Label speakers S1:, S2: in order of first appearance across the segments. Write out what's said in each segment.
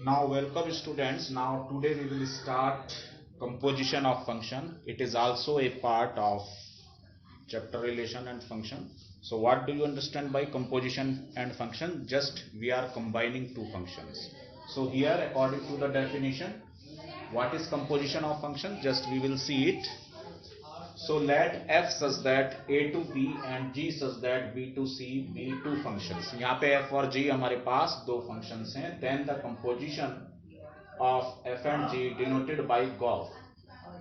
S1: Now welcome students. Now today we will start composition of function. It is also a part of chapter relation and function. So what do you understand by composition and function? Just we are combining two functions. So here according to the definition, what is composition of function? Just we will see it. So let f such that a to b and g such that b to c be two functions. यहाँ पे f और g हमारे पास दो functions हैं. Then the composition of f and g denoted by gof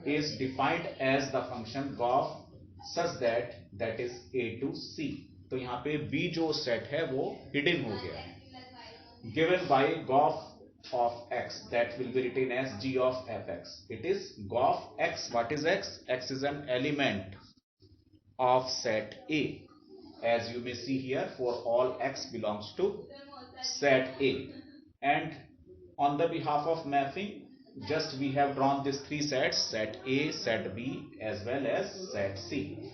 S1: is defined as the function gof such that is a to c. तो यहाँ पे b जो set है वो hidden हो गया है. Given by gof of x, that will be written as g of fx. It is gof x. What is x? X is an element of set A, as you may see here, for all x belongs to set A. And on the behalf of mapping, just we have drawn these three sets: set A, set B, as well as set C.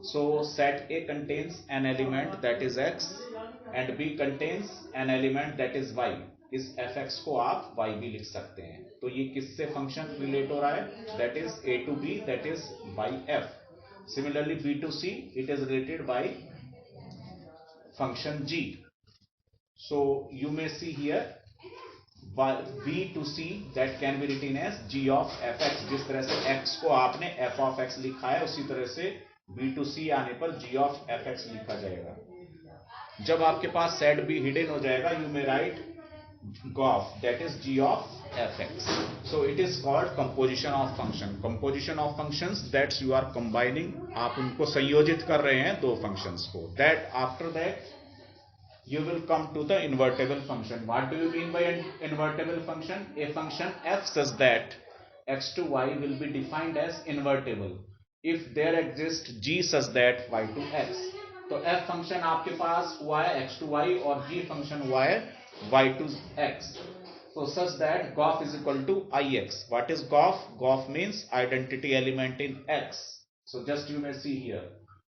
S1: So set A contains an element that is x and B contains an element that is y. इस fx को आप y भी लिख सकते हैं. तो ये किससे फंक्शन रिलेट हो रहा है? That is a to b, that is by f. Similarly b to c, it is related by function g. So you may see here b to c that can be written as g of fx. जिस तरह से x को आपने f of x लिखा है, उसी तरह से b to c आने पर g of fx लिखा जाएगा. जब आपके पास set b hidden हो जाएगा, you may write gof, that is g of fx. So it is called composition of function. Composition of functions, that's you are combining, आप उनको संयोजित कर रहे हैं दो functions को. That after that you will come to the invertible function. What do you mean by an invertible function? A function f such that x to y will be defined as invertible if there exists g such that y to x. तो f function आपके पास हुआ है x to y और g function हुआ है y to x. So such that gof is equal to ix. What is gof? Gof means identity element in x. So just you may see here.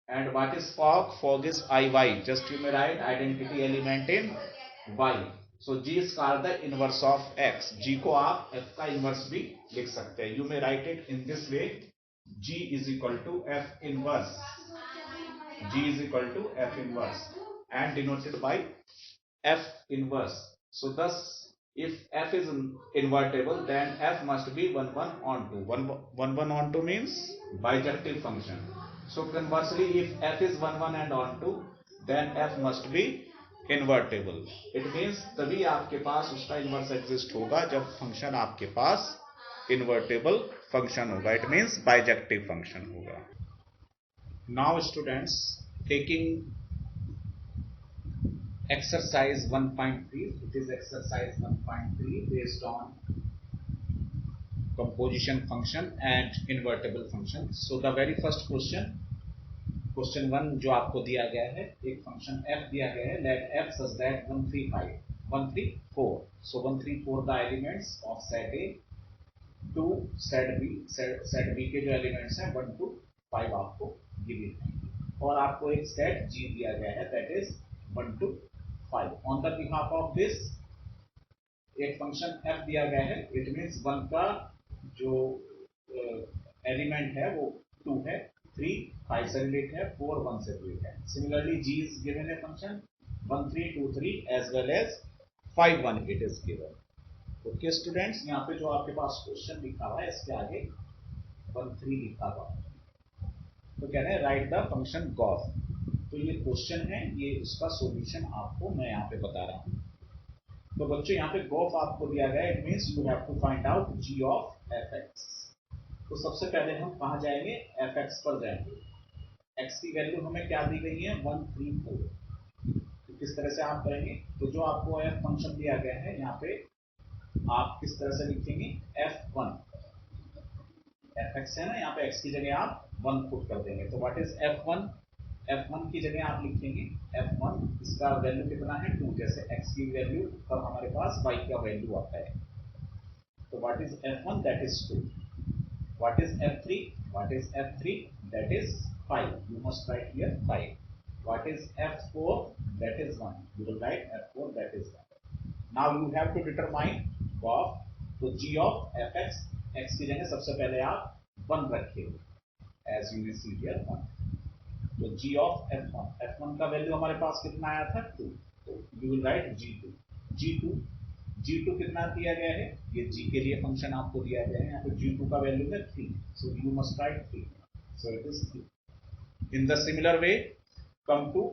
S1: And what is fog? Fog is iy. Just you may write identity element in y. So g is called the inverse of x. G को आप f का inverse भी लिख सकते हैं. You may write it in this way. G is equal to f inverse. G is equal to f inverse and denoted by f inverse. So thus if f is invertible, then f must be 1 1 onto 1 1 onto means bijective function. So conversely, if f is 1 1 and onto, then f must be invertible. It means तभी आपके पास उसका inverse exist होगा जब function आपके पास invertible function होगा. It means bijective function होगा. Now students, taking exercise 1.3, it is exercise 1.3 based on composition function and invertible function. So the very first question 1 जो आपको दिया गया है, एक फंक्शन f दिया गया है, let f such that 1 3 5 1 3 4. So 1 3 4 the elements of set A, 2 set B, set B के जो एलिमेंट्स हैं 1 2 5 आपको गिवन है और आपको एक सेट G दिया गया है, that is 1 2 5. On the behalf of this एक फंक्शन f दिया गया है. इट मीन्स 1 का जो एलिमेंट है वो 2 है, 3 5 से रिलेट है, 4 1 से रिलेट है. Similarly g is given a function 1 3 2 3 as well as 5 1 it is given. Okay students, यहाँ पे जो आपके पास क्वेश्चन लिखा हुआ है इसके आगे 1 3 लिखा हुआ है. तो कह रहे हैं राइट द फंक्शन gof. तो ये क्वेश्चन है, ये इसका सॉल्यूशन आपको मैं यहाँ पे बता रहा हूँ. तो बच्चों यहाँ पे gof आपको दिया गया है. It means you have to find out g of fx. तो सबसे पहले हम कहाँ जाएंगे? fx पर जाएंगे. x की वैल्यू हमें क्या दी गई है? 1 3 4. तो किस तरह से आप करेंगे? तो जो आपको f फंक्शन दिया गया है यहाँ पे आप किस तरह से लिखेंगे? f1. fx है ना, यहाँ पे x की जगह आप 1 पुट कर देंगे. तो व्हाट इज f1? f1 की जगह आप लिखेंगे f1, इसका वैल्यू कितना है? 2. जैसे x की वैल्यू पर हमारे पास y का वैल्यू आता है. तो what is f1? That is 2. What is f3? What is f3? That is 5. You must write here 5. What is f4? That is 1. You will write f4 that is 1. Now you have to determine g of f, तो g of f x, x की जगह सबसे पहले आप 1 रखिए, as you see here 1। तो g of f one का value हमारे पास कितना आया था 2, तो यू विल राइट जी2। जी टू कितना दिया गया है, ये जी के लिए फंक्शन आपको दिया गया है, यहाँ पे जी2 का वैल्यू है 3, so you must write 3, so it is 3। In the similar way come to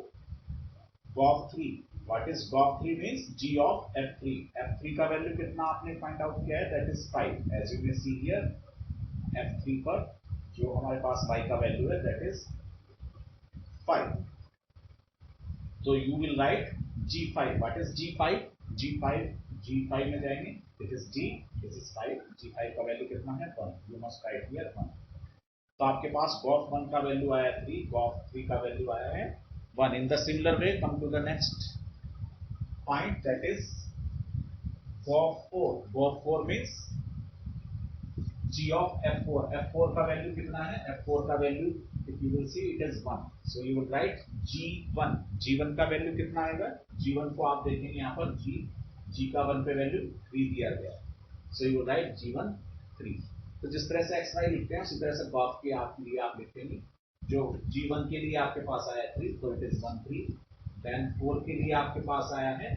S1: g of f 3। What is g of f 3 means g of एफ3। एफ3 का वैल्यू कितना आपने फाइंड आउट किया है, that is 5, as you can see here एफ3 पर जो हमारे पास y का वैल्यू है that is 5। So you will write G5. What is G5? G5 में जाएंगे, this is G, this is 5, G5 का वैल्यू कितना है 1, you must write here 1। तो आपके पास गॉफ 1 का वैल्यू आया 3, गॉफ 3 का वैल्यू आया है 1। In the similar way come to the next point that is g of f 4। G of f 4 means G of F4, F4 का वैल्यू कितना है, F4 का value if you will see it is 1, so you will write G1। G1 का value कितना आएगा, G1 को आप देखेंगे यहाँ पर G का 1 पे वैल्यू 3 दिया गया है, so you will write G1 3। तो जिस तरह से XY लिखते हैं उसी तरह से गॉफ के आप लिए आप लिखेंगे, जो G1 के लिए आपके पास आया 3, तो इट इज 1 3, देन 4 के लिए आपके पास आया है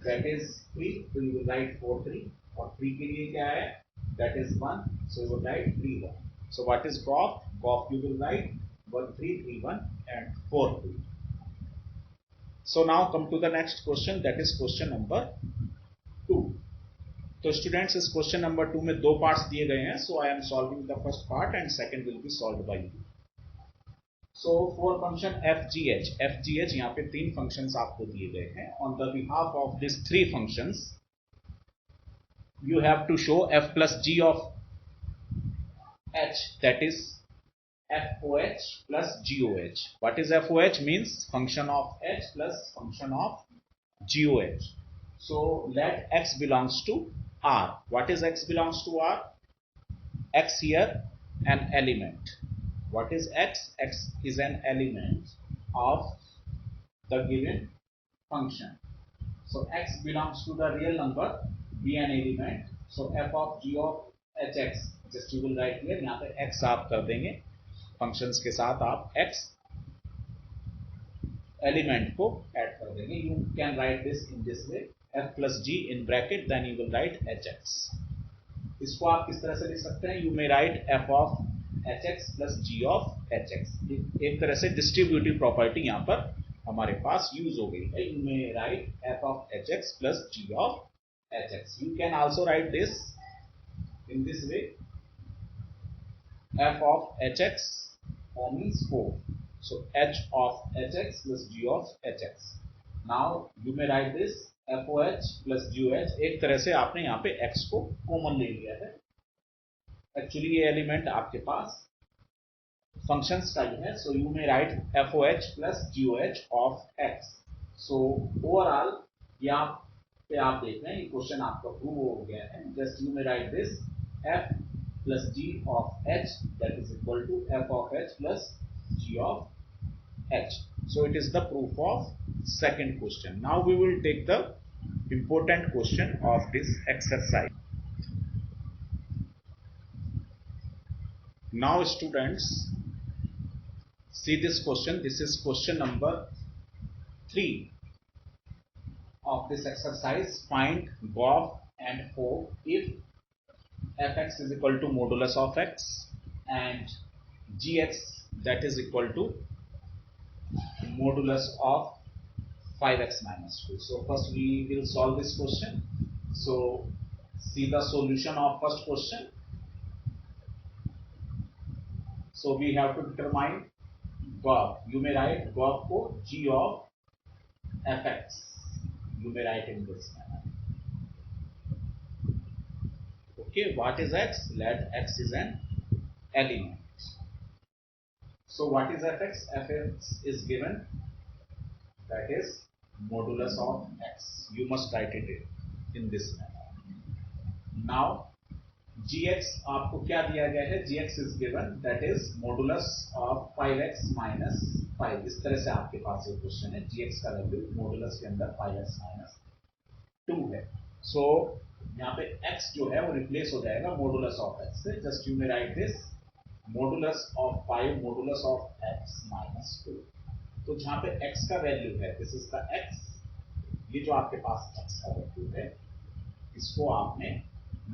S1: that is 3, so you will write 4 3, और 3 के लिए क्या है, that is 1, so you will write 3 1। So what is gop? Gop you will write 1 3 3 1 and 4 3। So now come to the next question, that is question number 2। तो students इस question number 2 में दो parts दिए गए हैं, so I am solving the first part and second will be solved by you. So for function f g h यहाँ पे 3 functions आपको दिए गए हैं। On the behalf of this 3 functions you have to show f plus g of h, that is FOH plus GOH. What is FOH? Means function of h plus function of GOH. So let x belongs to R. What is x belongs to R? X here an element. What is x? X is an element of the given function. So x belongs to the real number, be an element. So f of g of hx, just you will write here, यहाँ पे x आप कर देंगे, functions के साथ आप x element को add कर देंगे। You can right this in this way, f plus g in bracket, then you will write hx। इसको आप किस तरह से लिख सकते हैं, you may write f of hx plus g of hx। एक तरह से डिस्ट्रीब्यूटिव प्रॉपर्टी यहाँ पर हमारे पास यूज हो गई है। You may write f of hx plus g of hx। You can also right this in this way, f of hx means 4, so h of hx plus g of hx। now you may write this foh plus goh। एक तरह से आपने यहाँ पे x को common ले लिया है, एक्चुअली ये एलिमेंट आपके पास फंक्शंस का ही है, so you may write foh plus goh of x। so overall यहाँ पे आप देख रहे हैं ये क्वेश्चन आपका प्रूव हो गया है। Just you may right this f plus g of h, that is equal to f of h plus g of h। so it is the proof of second question। now we will take the important question of this exercise। now students see this question, this is question number 3 of this exercise। find gop and hope if fx is equal to modulus of x and gx that is equal to modulus of 5x minus 2। so first we will solve this question। so see the solution of first question। so we have to determine gop। you may write gop को g of fx, you may write in this manner। okay, what is x? let x is an element। so what is fx? fx is given, that is modulus of x, you must write it in this manner। now gx आपको क्या दिया गया है, gx is given, that is modulus of 5x minus 5। इस तरह से आपके पास ये क्वेश्चन है, gx का वैल्यू modulus के अंदर 5x minus 2 है। so यहाँ पे x जो है वो रिप्लेस हो जाएगा मॉडुलस ऑफ x से. Just you may right this modulus of 5 modulus of x minus 2. तो जहां पे x का वैल्यू है, दिस इज द x, ये जो आपके पास x का वैल्यू है इसको आपने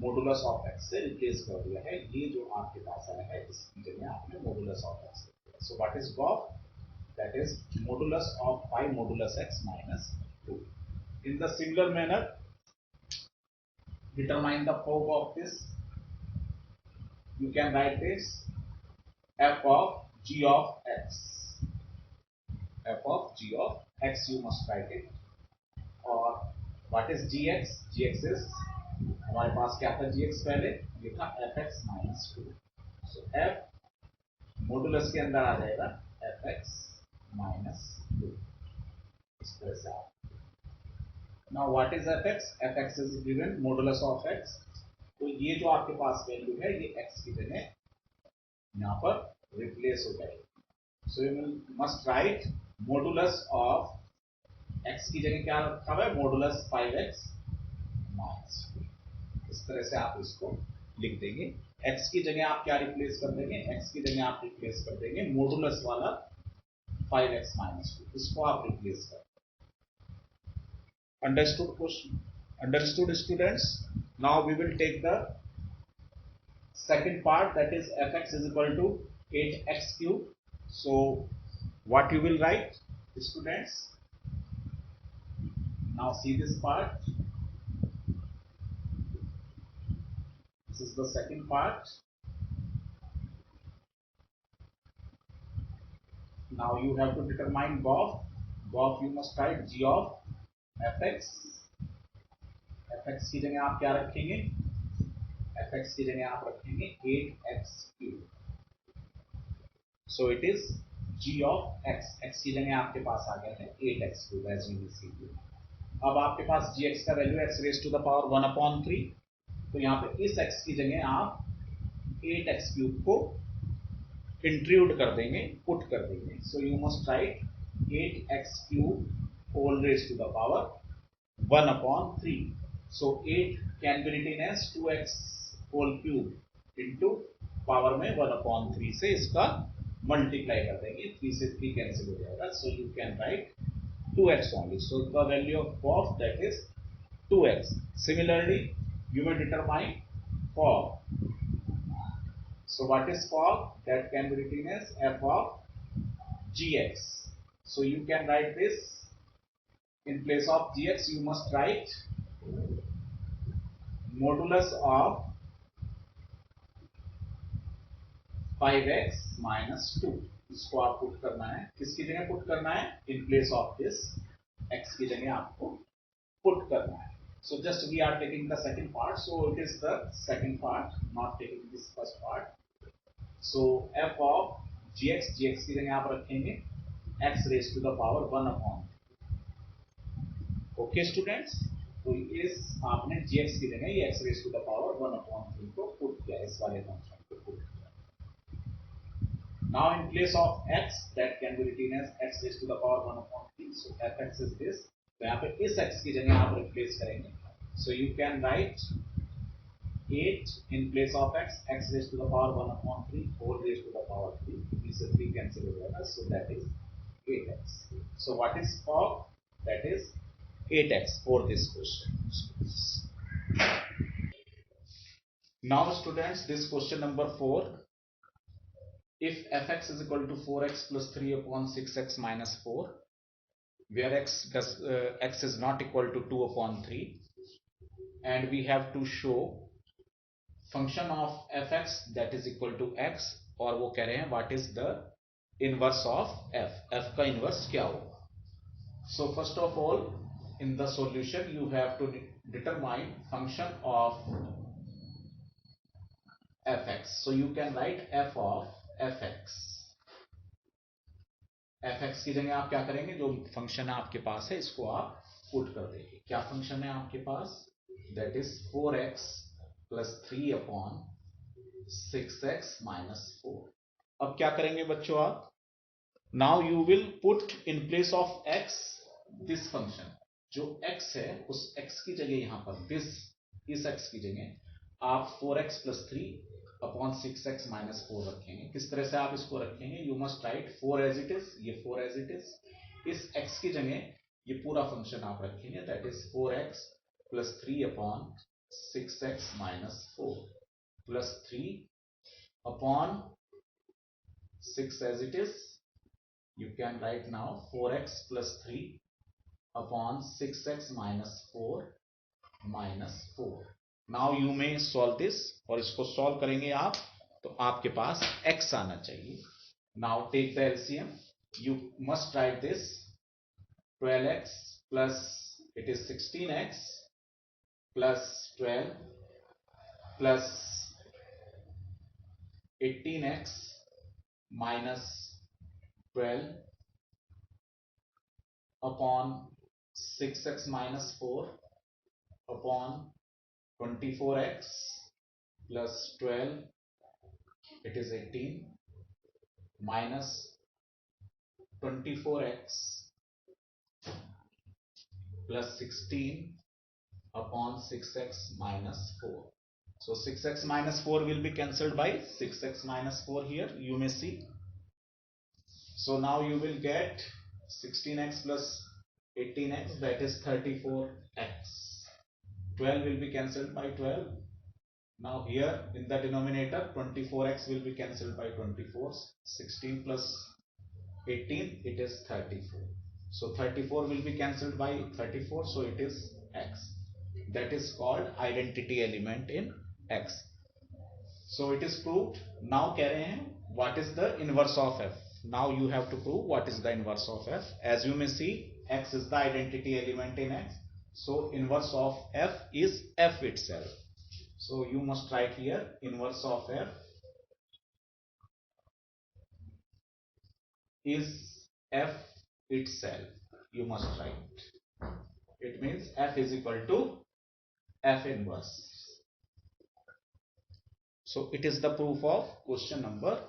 S1: मॉडुलस ऑफ x से रिप्लेस कर दिया है. ये जो आपके पास आया है इसकी जगह आपने मॉडुलस ऑफ x से दिया. So what is g of f? That is modulus of 5 modulus x minus 2. In the similar manner, determine the form of this. You can write this f of g of x. F of g of x you must write it. और what is gx? gx is हमारे पास क्या था gx पहले? ये था fx minus 2. So f modulus के अंदर आ जाएगा fx minus 2. इस तरह से आप. Now what is fx? fx is given modulus of x. तो ये जो आपके पास वैल्यू है ये x की जगह यहाँ पर रिप्लेस हो जाएगी. सो you must right modulus of x की जगह क्या रखा हुआ है? Modulus 5x minus 2. इस तरह से आप इसको लिख देंगे. x की जगह आप क्या रिप्लेस कर देंगे? x की जगह आप रिप्लेस कर देंगे मॉडुलस वाला 5x माइनस 2. इसको आप रिप्लेस कर. Understood question? Understood students? Now we will take the second part, that is fx is equal to 8x cube. So what you will write, students? Now see this part. This is the second part. Now you have to determine GOF. GOF you must write g of fx. fx की जगह आप क्या रखेंगे? fx की जगह आप रखेंगे 8x cube. So it is g of x. x की जगह आपके पास आ गया है 8x cube as you will see. अब आपके पास gx का value x raise to the power 1/3. तो यहाँ पे इस x की जगह आप 8x क्यूब को इंट्रूड कर देंगे, पुट कर देंगे. So you must write 8x cube whole raise to the power 1/3. So 8 can be written as 2x whole cube into power में 1/3 से इसका मल्टीप्लाई कर देंगे. 3 से 3 कैंसिल हो जाएगा. So you can right 2x only. So the value of GOF, that is 2x. Similarly, you may determine FOG. So what is FOG? That can be written as f of gx. So you can write this in place of gx. You must write modulus of 5x minus 2. इसको आप put करना है. किसकी जगह put करना है? In place of this x की जगह आपको पुट करना है. So just we are taking the second part. So it is the second part, not taking this first part. So f of gx, gx की जगह आप रखेंगे x raised to the power 1/3. Okay students? तो इस आपने gx की जगह ये x raised to the power 1/3 को पुट किया, इस वाले फंक्शन को पुट किया. Now in place of x, that can be written as x raised to the power 1/3. So fx is this. तो यहाँ पे इस x की जगह आप रिप्लेस करेंगे. So you can write 8 in place of x, x raised to the power 1/3 whole raised to the power 3. 3 से 3 cancel हो जाएगा. So that is 8x. So what is FOG? That is 8x for this question. Now students, this question number 4. If fx is equal to 4x plus 3 upon 6x minus 4, where x is not equal to 2/3, and we have to show function of fx that is equal to x, और वो कह रहे हैं what is the inverse of f का inverse क्या होगा. So first of all, in the solution you have to determine function of fx. So you can write f of fx. fx की जगह आप क्या करेंगे? जो फंक्शन है आपके पास है इसको आप पुट कर देंगे. क्या फंक्शन है आपके पास? That is 4x plus 3 upon 6x minus 4. अब क्या करेंगे बच्चों आप? Now you will put in place of x this function. जो x है उस x की जगह यहां पर this इस x की जगह आप 4x plus 3 upon 6x minus 4 रखेंगे। किस तरह से आप इसको रखेंगे? You must write 4 as it is, ये 4 एज इट इज। इस x की जगह ये पूरा फंक्शन आप रखेंगे, that is 4x plus 3 upon 6x minus 4 plus 3 upon 6 as it is. You can write now 4x plus 3 upon 6x minus 4 minus 4. Now you may solve this, और इसको solve करेंगे आप तो आपके पास x आना चाहिए. Now take the LCM. You must write this 12x plus it is 16x plus 12 plus 18x minus 12 upon 6x minus 4 upon 24x plus 12, it is 18 minus 24x plus 16 upon 6x minus 4. So 6x minus 4 will be cancelled by 6x minus 4 here, you may see. So now you will get 16x plus 18x, that is 34x. 12 will be cancelled by 12. Now here in the denominator 24x will be cancelled by 24. 16 plus 18, it is 34. So 34 will be cancelled by 34, so it is x. That is called identity element in x. So it is proved. Now कह रहे हैं what is the inverse of f. Now you have to prove what is the inverse of f. As you may see, x is the identity element in x. So inverse of f is f itself. So you must write here inverse of f is f itself. You must write. It means f is equal to f inverse. So it is the proof of question number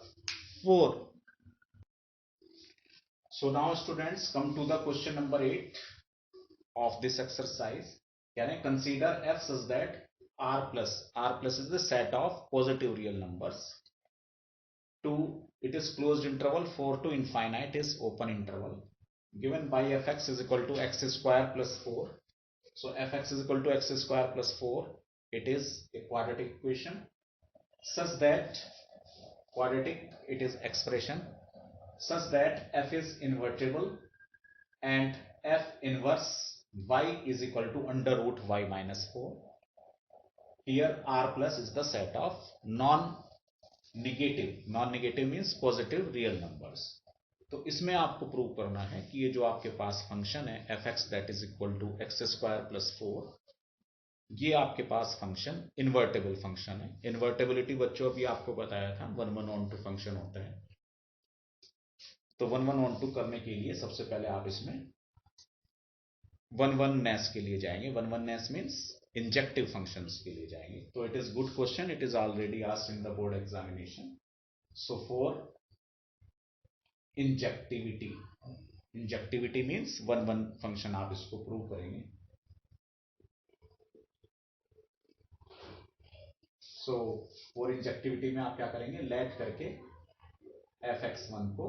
S1: 4. So now students, come to the question number 8 of this exercise. Can I consider f such that r plus is the set of positive real numbers. To it is closed interval, 4 to infinite is open interval. Given by fx is equal to x square plus 4. So fx is equal to x square plus 4. It is a quadratic equation such that quadratic, it is expression such that f is invertible and f inverse y is equal to under root y minus 4. Here r plus is the set of non-negative means positive real numbers. तो इसमें आपको prove करना है कि ये जो आपके पास फंक्शन है fx that is equal to x square plus 4, ये आपके पास फंक्शन इन्वर्टेबल फंक्शन है. इन्वर्टेबिलिटी बच्चों अभी आपको बताया था 1 1 on 2 फंक्शन होता है. तो 1 1 on 2 करने के लिए सबसे पहले आप इसमें 1 1 नेस के लिए जाएंगे. 1 1 नेस मीन्स इंजेक्टिव फंक्शंस के लिए जाएंगे. तो it is good question, it is already asked in the board examination. So for injectivity means 1 1 function आप इसको प्रूव करेंगे. सो फॉर इंजेक्टिविटी में आप क्या करेंगे, लेट करके fx1 को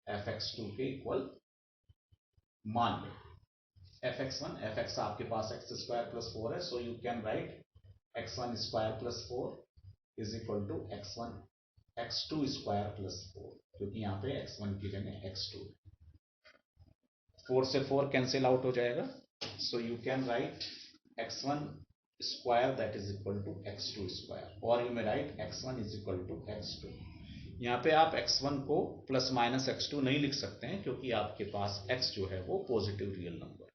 S1: fx2 के इक्वल मान लें. fx1 fx आपके पास x स्क्वायर प्लस 4 है, so you can write x1 square plus 4 is equal to x2 square plus 4, क्योंकि यहाँ पे x1 की जगह x2. 4 से 4 कैंसिल आउट हो जाएगा. So you can write x1 square that is equal to x2 square, और you may write x1 is equal to x2. यहाँ पे आप x1 को प्लस माइनस x2 नहीं लिख सकते हैं, क्योंकि आपके पास x जो है वो positive real number.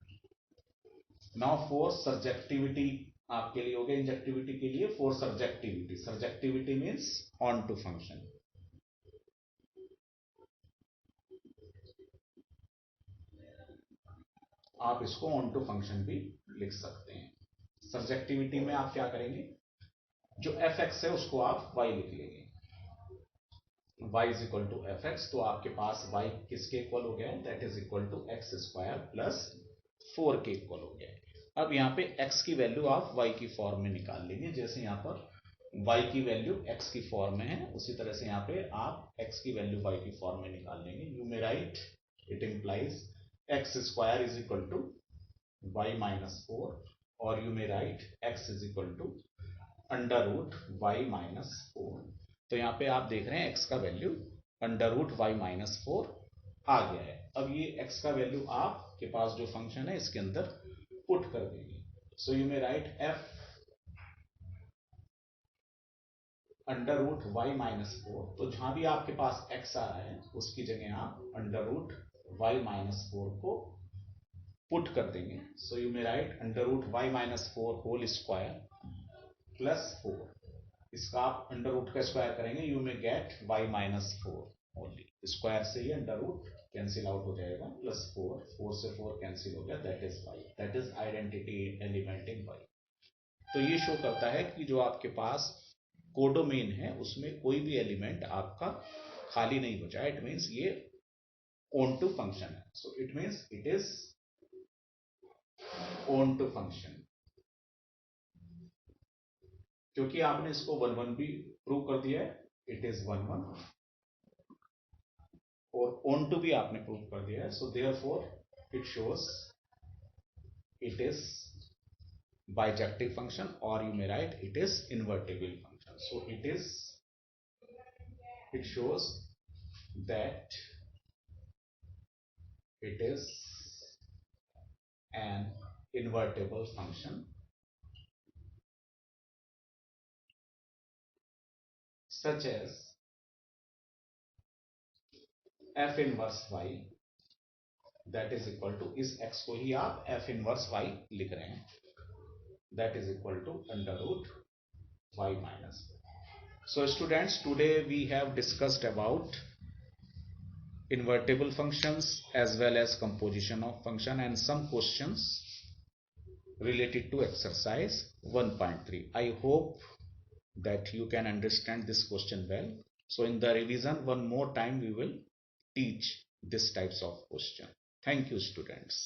S1: Now for surjectivity आपके लिए हो गया इंजेक्टिविटी के लिए. For surjectivity means onto function. आप इसको ऑन टू फंक्शन भी लिख सकते हैं. सर्जेक्टिविटी में आप क्या करेंगे, जो fx है उसको आप y लिख लेंगे. y is equal to fx, तो आपके पास y किसके इक्वल हो गया है, that is equal to x square plus 4 के इक्वल हो गया है. अब यहाँ पे x की वैल्यू आप y की फॉर्म में निकाल लेंगे। जैसे यहाँ पर y की वैल्यू x की फॉर्म में है, उसी तरह से यहाँ पे आप x की वैल्यू y की फॉर्म में निकाल लेंगे। You may write it implies x square is equal to y minus 4, और you may write x is equal to under root y minus 4। तो यहाँ पे आप देख रहे हैं x का value under root y minus 4 आ गया है। अब ये x का वैल्यू आपके पास जो फंक्शन है इसके अंदर पुट कर देंगे। So you may write f under root y minus 4। तो जहां भी आपके पास x आ रहा है उसकी जगह आप अंडर रूट वाई माइनस 4 को पुट कर देंगे। So you may write under root y minus 4 whole square plus 4। इसका आप अंडर रूट का स्क्वायर करेंगे, you may get y minus 4 only. Square से ही अंडर रूट कैंसिल आउट हो जाएगा, प्लस 4, 4 से 4 कैंसिल हो गया, that is y, that is identity element in y. तो ये शो करता है कि जो आपके पास कोडोमेन है उसमें कोई भी एलिमेंट आपका खाली नहीं बचा। इट मीन्स ये ओन टू फंक्शन है। So it means it is onto function, क्योंकि आपने इसको 1 1 भी प्रूव कर दिया है, इट इज 1 1, और ऑन टू भी आपने प्रूव कर दिया है। So therefore it shows it is bijective function, और you may write it is invertible function. So it shows that it is an invertible function such as f inverse y, that is equal to, इस x को ही आप f inverse y लिख रहे हैं, that is equal to under root y minus 4. So students, today we have discussed about invertible functions as well as composition of function and some questions related to exercise 1.3. I hope that you can understand this question well. So in the revision, one more time we will teach this types of question. Thank you, students.